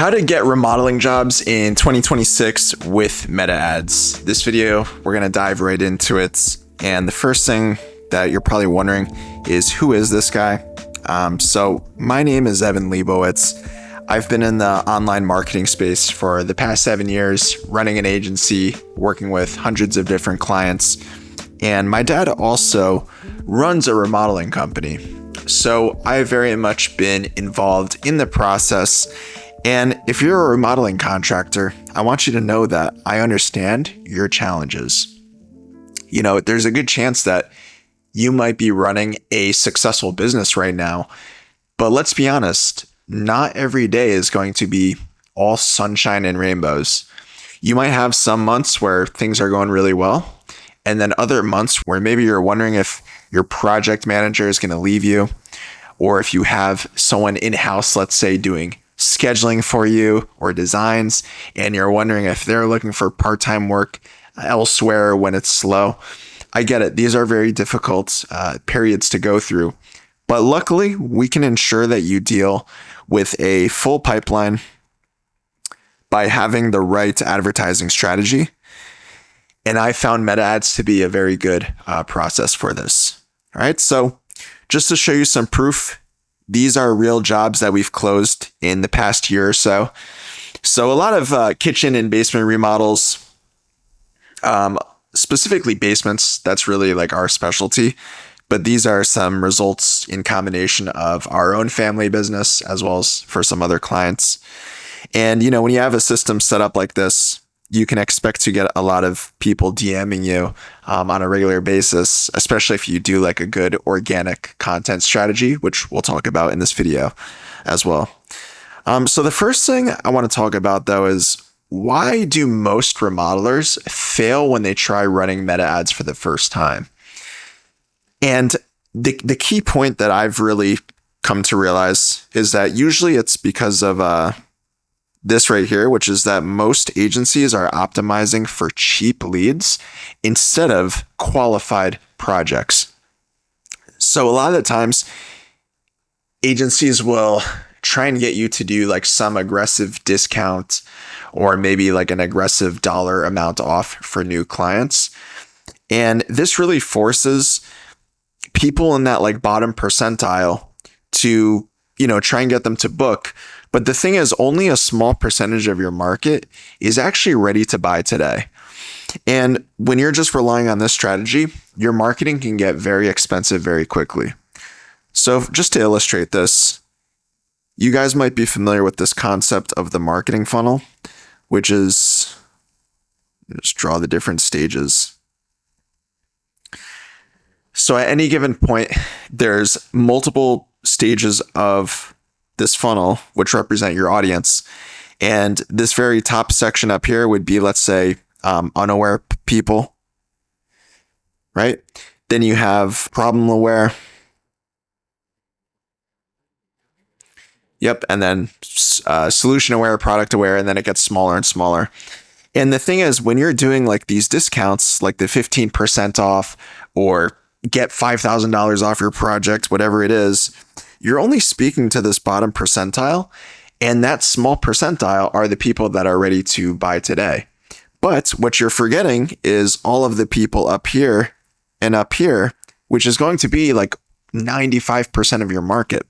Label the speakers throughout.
Speaker 1: How to get remodeling jobs in 2026 with meta ads. This video, we're going to dive right into it. And the first thing that you're probably wondering is, who is this guy? So my name is Evan Leibowitz. I've been in the online marketing space for the past 7 years, running an agency, working with hundreds of different clients. And my dad also runs a remodeling company. So I've very much been involved in the process. And if you're a remodeling contractor, I want you to know that I understand your challenges. You know, there's a good chance that you might be running a successful business right now, but let's be honest, not every day is going to be all sunshine and rainbows. You might have some months where things are going really well, and then other months where maybe you're wondering if your project manager is going to leave you, or if you have someone in-house, let's say, doing scheduling for you or designs, and you're wondering if they're looking for part-time work elsewhere when it's slow. I get it. These are very difficult periods to go through, but luckily we can ensure that you deal with a full pipeline by having the right advertising strategy. And I found meta ads to be a very good process for this. All right. So just to show you some proof, these are real jobs that we've closed in the past year or so. So a lot of kitchen and basement remodels, specifically basements. That's really like our specialty. But these are some results in combination of our own family business as well as for some other clients. And, you know, when you have a system set up like this, you can expect to get a lot of people DMing you on a regular basis, especially if you do like a good organic content strategy, which we'll talk about in this video as well. So the first thing I want to talk about, though, is why do most remodelers fail when they try running meta ads for the first time? And the key point that I've really come to realize is that usually it's because of this right here, which is that most agencies are optimizing for cheap leads instead of qualified projects. So a lot of the times agencies will try and get you to do like some aggressive discount or maybe like an aggressive dollar amount off for new clients. And this really forces people in that like bottom percentile to, you know, try and get them to book. But the thing is, only a small percentage of your market is actually ready to buy today. And when you're just relying on this strategy, your marketing can get very expensive very quickly. So just to illustrate this, you guys might be familiar with this concept of the marketing funnel, which is, just draw the different stages. So at any given point, there's multiple stages of this funnel, which represent your audience. And this very top section up here would be, let's say, unaware people, right? Then you have problem aware. Yep. And then solution aware, product aware, and then it gets smaller and smaller. And the thing is, when you're doing like these discounts, like the 15% off or get $5,000 off your project, whatever it is, you're only speaking to this bottom percentile, and that small percentile are the people that are ready to buy today. But what you're forgetting is all of the people up here and up here, which is going to be like 95% of your market.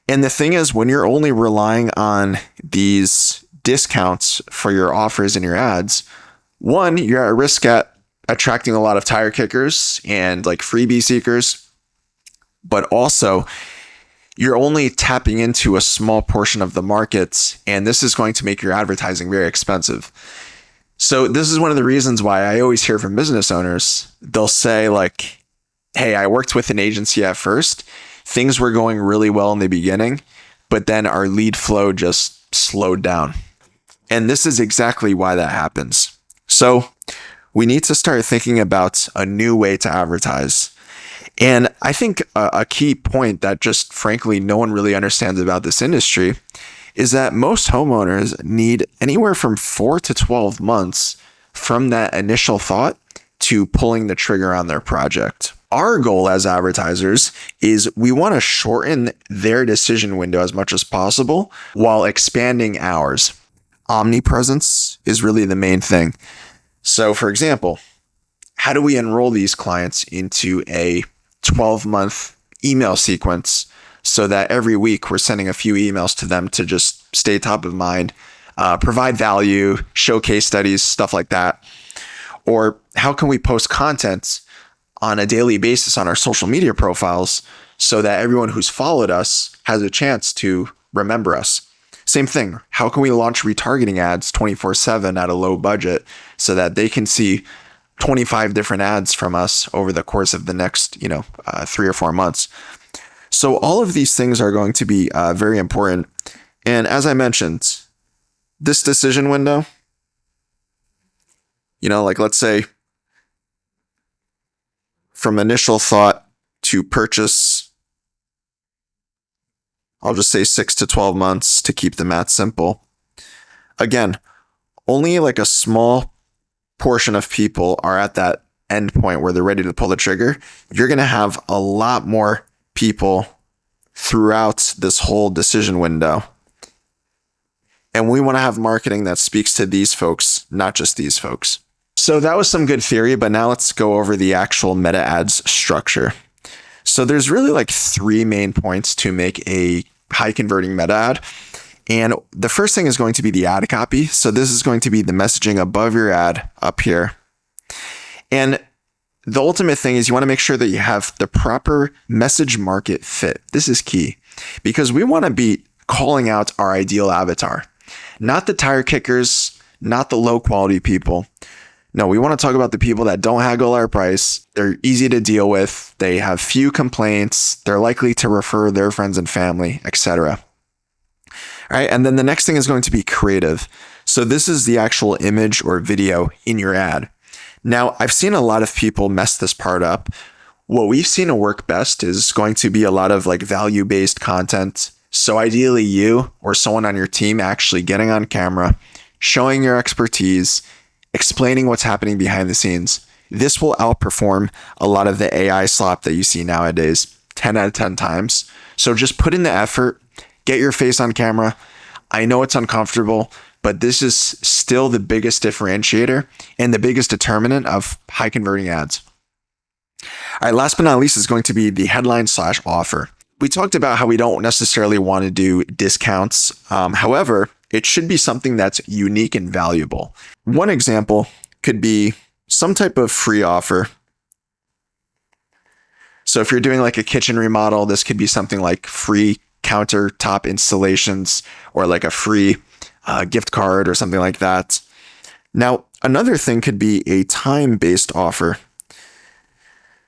Speaker 1: And the thing is, when you're only relying on these discounts for your offers and your ads, one, you're at risk at attracting a lot of tire kickers and like freebie seekers, but also you're only tapping into a small portion of the market, and this is going to make your advertising very expensive. So this is one of the reasons why I always hear from business owners. They'll say like, hey, I worked with an agency at first. Things were going really well in the beginning, but then our lead flow just slowed down. And this is exactly why that happens. So we need to start thinking about a new way to advertise. And I think a key point that just frankly no one really understands about this industry is that most homeowners need anywhere from 4 to 12 months from that initial thought to pulling the trigger on their project. Our goal as advertisers is we want to shorten their decision window as much as possible while expanding ours. Omnipresence is really the main thing. So for example, how do we enroll these clients into a 12-month email sequence so that every week we're sending a few emails to them to just stay top of mind, provide value, show case studies, stuff like that? Or how can we post content on a daily basis on our social media profiles so that everyone who's followed us has a chance to remember us? Same thing. How can we launch retargeting ads 24/7 at a low budget so that they can see 25 different ads from us over the course of the next, 3 or 4 months? So all of these things are going to be very important. And as I mentioned, this decision window, let's say from initial thought to purchase, I'll just say 6 to 12 months to keep the math simple. Again, only like a small portion of people are at that end point where they're ready to pull the trigger. You're going to have a lot more people throughout this whole decision window. And we want to have marketing that speaks to these folks, not just these folks. So that was some good theory, but now let's go over the actual meta ads structure. So there's really like 3 main points to make a high converting meta ad. And the first thing is going to be the ad copy. So this is going to be the messaging above your ad up here. And the ultimate thing is you want to make sure that you have the proper message market fit. This is key because we want to be calling out our ideal avatar, not the tire kickers, not the low quality people. No, we want to talk about the people that don't haggle our price. They're easy to deal with. They have few complaints. They're likely to refer their friends and family, etc. All right. And then the next thing is going to be creative. So this is the actual image or video in your ad. Now, I've seen a lot of people mess this part up. What we've seen to work best is going to be a lot of like value-based content. So ideally you or someone on your team actually getting on camera, showing your expertise, explaining what's happening behind the scenes. This will outperform a lot of the AI slop that you see nowadays, 10 out of 10 times. So just put in the effort, get your face on camera. I know it's uncomfortable, but this is still the biggest differentiator and the biggest determinant of high converting ads. All right, last but not least is going to be the headline/offer. We talked about how we don't necessarily want to do discounts. However, it should be something that's unique and valuable. One example could be some type of free offer. So if you're doing like a kitchen remodel, this could be something like free countertop installations or like a free gift card or something like that. Now, another thing could be a time-based offer.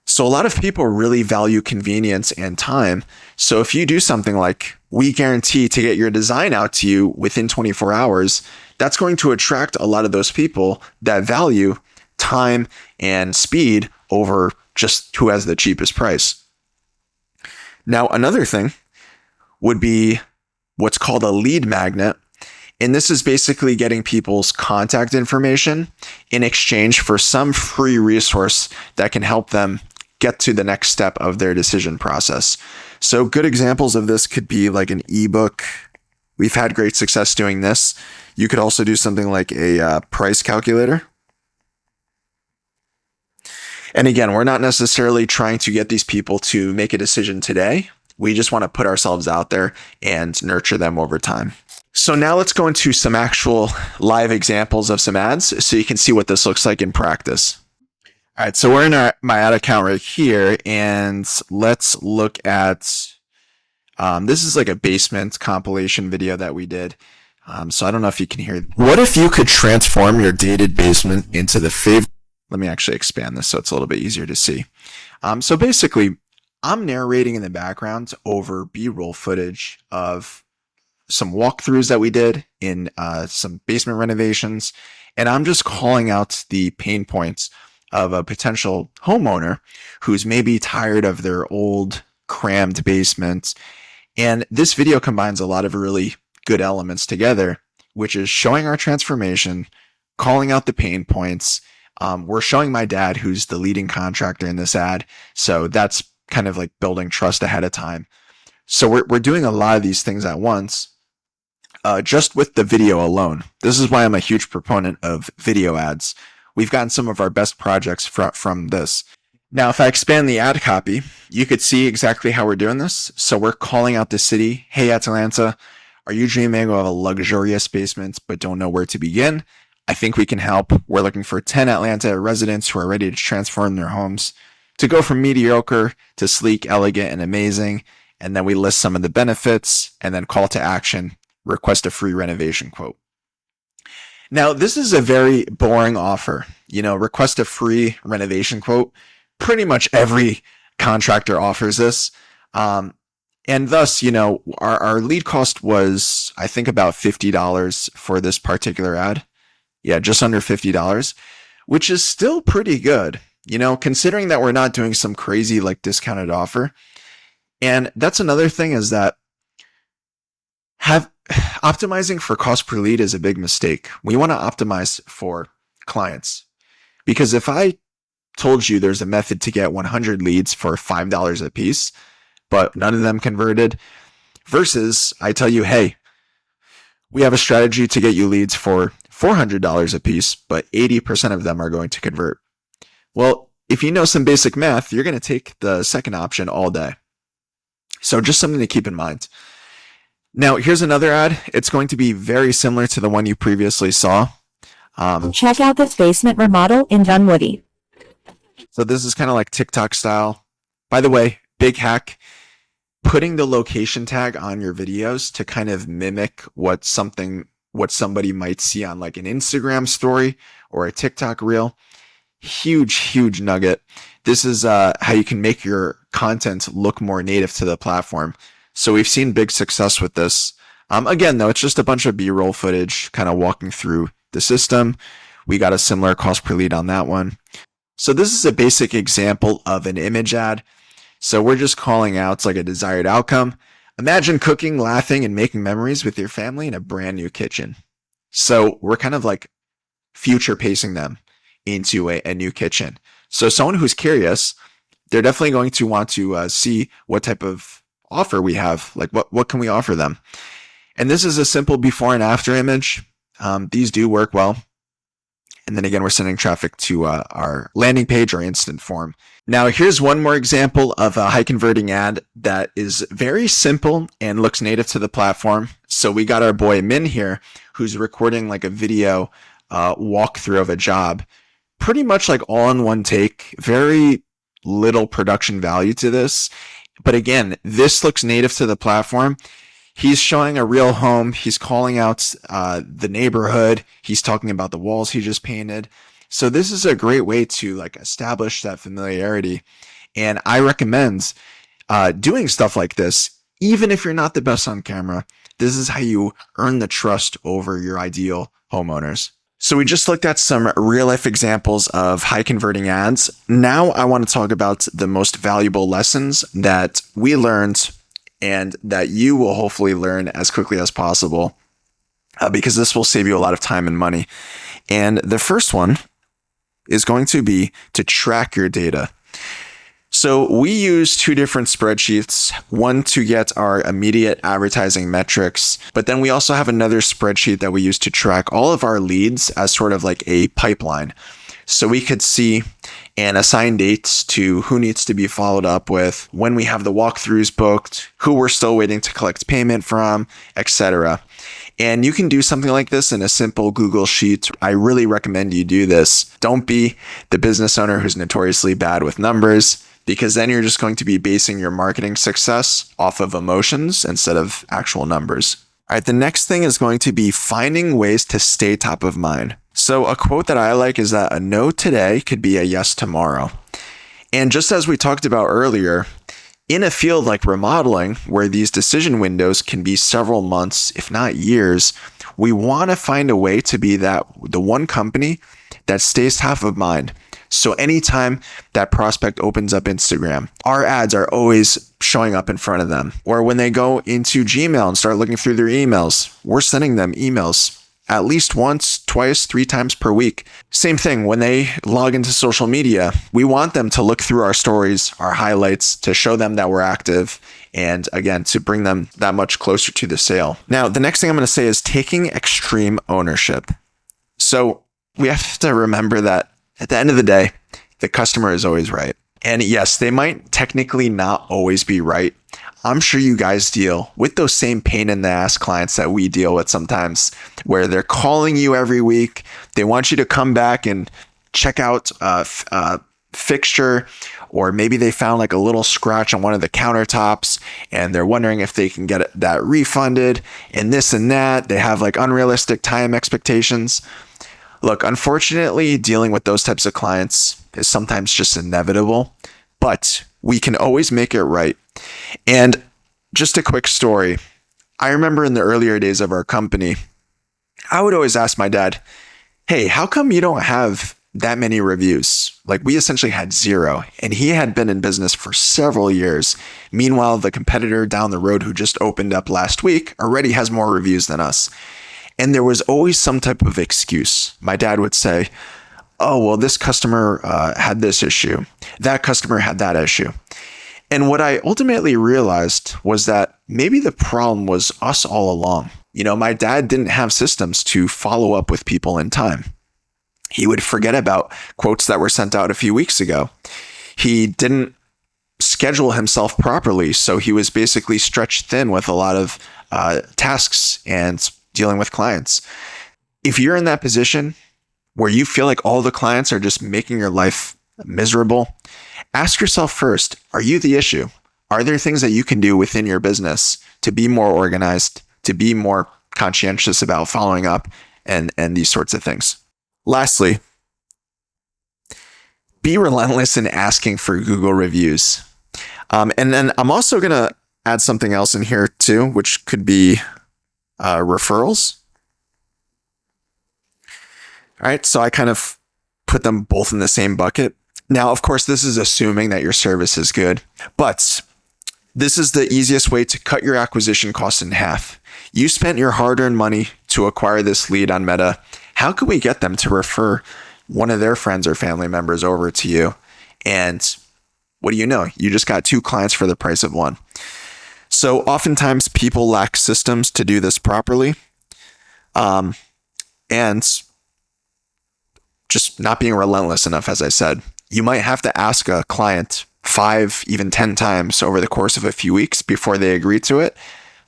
Speaker 1: So a lot of people really value convenience and time. So if you do something like we guarantee to get your design out to you within 24 hours, that's going to attract a lot of those people that value time and speed over just who has the cheapest price. Now, another thing would be what's called a lead magnet. And this is basically getting people's contact information in exchange for some free resource that can help them get to the next step of their decision process. So good examples of this could be like an ebook. We've had great success doing this. You could also do something like a price calculator. And again, we're not necessarily trying to get these people to make a decision today. We just want to put ourselves out there and nurture them over time. So now let's go into some actual live examples of some ads so you can see what this looks like in practice. All right, so we're in my ad account right here, and let's look at, this is like a basement compilation video that we did. So I don't know if you can hear. What if you could transform your dated basement into the favorite? Let me actually expand this so it's a little bit easier to see. So basically, I'm narrating in the background over B-roll footage of some walkthroughs that we did in some basement renovations, and I'm just calling out the pain points of a potential homeowner who's maybe tired of their old crammed basement. And this video combines a lot of really good elements together, which is showing our transformation, calling out the pain points, We're showing my dad, who's the leading contractor in this ad. So that's kind of like building trust ahead of time. So we're doing a lot of these things at once, just with the video alone. This is why I'm a huge proponent of video ads. We've gotten some of our best projects from this. Now, if I expand the ad copy, you could see exactly how we're doing this. So we're calling out the city. Hey, Atlanta, are you dreaming of a luxurious basement but don't know where to begin? I think we can help. We're looking for 10 Atlanta residents who are ready to transform their homes to go from mediocre to sleek, elegant, and amazing. And then we list some of the benefits and then call to action, request a free renovation quote. Now, this is a very boring offer. Request a free renovation quote. Pretty much every contractor offers this. And thus, our lead cost was, I think, about $50 for this particular ad. Yeah, just under $50, which is still pretty good, considering that we're not doing some crazy like discounted offer. And that's another thing, is that optimizing for cost per lead is a big mistake. We want to optimize for clients, because if I told you there's a method to get 100 leads for $5 a piece, but none of them converted, versus I tell you, hey, we have a strategy to get you leads for $400 a piece, but 80% of them are going to convert. Well, if you know some basic math, you're going to take the second option all day. So just something to keep in mind. Now, here's another ad. It's going to be very similar to the one you previously saw.
Speaker 2: Check out this basement remodel in Dunwoody.
Speaker 1: So this is kind of like TikTok style. By the way, big hack, putting the location tag on your videos to kind of mimic what somebody might see on like an Instagram story or a TikTok reel. Huge nugget. This is how you can make your content look more native to the platform. So we've seen big success with this. Again, though, it's just a bunch of B-roll footage kind of walking through the system. We got a similar cost per lead on that one. So this is a basic example of an image ad. So we're just calling out like a desired outcome. Imagine cooking, laughing, and making memories with your family in a brand new kitchen. So we're kind of like future pacing them into a new kitchen. So someone who's curious, they're definitely going to want to see what type of offer we have, like what can we offer them. And this is a simple before and after image. These do work well. And then again, we're sending traffic to our landing page or instant form. Now, here's one more example of a high converting ad that is very simple and looks native to the platform. So we got our boy Min here, who's recording like a video walkthrough of a job, pretty much like all in one take. Very little production value to this. But again, this looks native to the platform. He's showing a real home. He's calling out the neighborhood. He's talking about the walls he just painted. So this is a great way to like establish that familiarity. And I recommend doing stuff like this, even if you're not the best on camera. This is how you earn the trust over your ideal homeowners. So we just looked at some real life examples of high converting ads. Now I want to talk about the most valuable lessons that we learned and that you will hopefully learn as quickly as possible, because this will save you a lot of time and money. And the first one is going to be to track your data. So we use two different spreadsheets, one to get our immediate advertising metrics, but then we also have another spreadsheet that we use to track all of our leads as sort of like a pipeline. So we could see and assign dates to who needs to be followed up with, when we have the walkthroughs booked, who we're still waiting to collect payment from, etc. And you can do something like this in a simple Google Sheet. I really recommend you do this. Don't be the business owner who's notoriously bad with numbers, because then you're just going to be basing your marketing success off of emotions instead of actual numbers. All right, the next thing is going to be finding ways to stay top of mind. So a quote that I like is that a no today could be a yes tomorrow. And just as we talked about earlier, in a field like remodeling, where these decision windows can be several months, if not years, we want to find a way to be the one company that stays top of mind. So anytime that prospect opens up Instagram, our ads are always showing up in front of them. Or when they go into Gmail and start looking through their emails, we're sending them emails at least once, twice, 3 times per week. Same thing when they log into social media. We want them to look through our stories, our highlights, to show them that we're active, and again, to bring them that much closer to the sale. Now, the next thing I'm going to say is taking extreme ownership. So we have to remember that at the end of the day, the customer is always right. And yes, they might technically not always be right. I'm sure you guys deal with those same pain in the ass clients that we deal with sometimes, where they're calling you every week. They want you to come back and check out a fixture, or maybe they found like a little scratch on one of the countertops and they're wondering if they can get that refunded and this and that. They have like unrealistic time expectations. Look, unfortunately, dealing with those types of clients is sometimes just inevitable, but we can always make it right. And just a quick story. I remember in the earlier days of our company, I would always ask my dad, hey, how come you don't have that many reviews? Like, we essentially had 0, and he had been in business for several years. Meanwhile, the competitor down the road who just opened up last week already has more reviews than us. And there was always some type of excuse. My dad would say, oh, well, this customer had this issue. That customer had that issue. And what I ultimately realized was that maybe the problem was us all along. You know, my dad didn't have systems to follow up with people in time. He would forget about quotes that were sent out a few weeks ago. He didn't schedule himself properly, so he was basically stretched thin with a lot of tasks and dealing with clients. If you're in that position where you feel like all the clients are just making your life miserable, ask yourself first, are you the issue? Are there things that you can do within your business to be more organized, to be more conscientious about following up and these sorts of things? Lastly, be relentless in asking for Google reviews. And then I'm also going to add something else in here too, which could be referrals. All right, so I kind of put them both in the same bucket. Now, of course, this is assuming that your service is good, but this is the easiest way to cut your acquisition costs in half. You spent your hard-earned money to acquire this lead on Meta. How can we get them to refer one of their friends or family members over to you? And what do you know? You just got 2 clients for the price of 1. So oftentimes people lack systems to do this properly. And just not being relentless enough, as I said. You might have to ask a client 5, even 10 times over the course of a few weeks before they agree to it.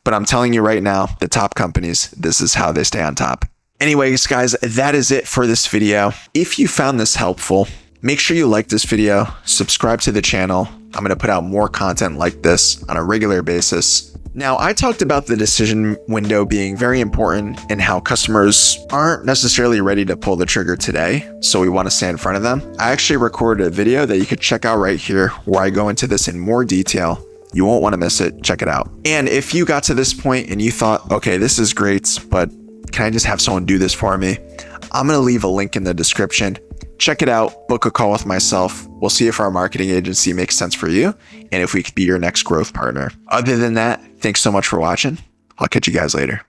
Speaker 1: But I'm telling you right now, the top companies, this is how they stay on top. Anyways, guys, that is it for this video. If you found this helpful, make sure you like this video, subscribe to the channel. I'm going to put out more content like this on a regular basis. Now, I talked about the decision window being very important and how customers aren't necessarily ready to pull the trigger today, so we want to stay in front of them. I actually recorded a video that you could check out right here where I go into this in more detail. You won't want to miss it. Check it out. And if you got to this point and you thought, okay, this is great, but can I just have someone do this for me? I'm going to leave a link in the description. Check it out, book a call with myself. We'll see if our marketing agency makes sense for you and if we could be your next growth partner. Other than that, thanks so much for watching. I'll catch you guys later.